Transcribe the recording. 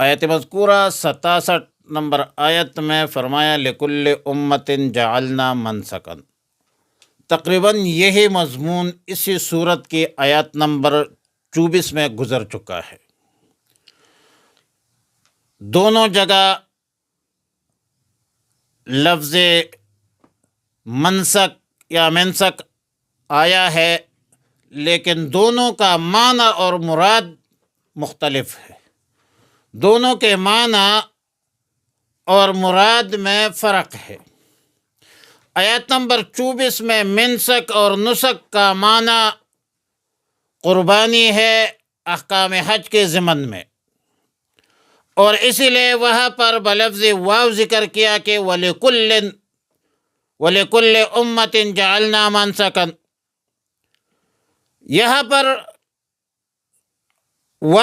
آیت مذکورہ 67 نمبر آیت میں فرمایا لکل امت جعلنا منسکا، تقریباً یہی مضمون اسی صورت کی آیت نمبر 24 میں گزر چکا ہے۔ دونوں جگہ لفظ منسک یا منسک آیا ہے، لیکن دونوں کا معنی اور مراد مختلف ہے، دونوں کے معنی اور مراد میں فرق ہے۔ آیت نمبر 24 میں منسک اور نسک کا معنی قربانی ہے احکام حج کے ضمن میں، اور اسی لیے وہاں پر بلفظ واو ذکر کیا کہ وَلِكُلٍّ أُمَّةٍ جَعَلْنَا مَنسَكًا۔ یہاں پر واو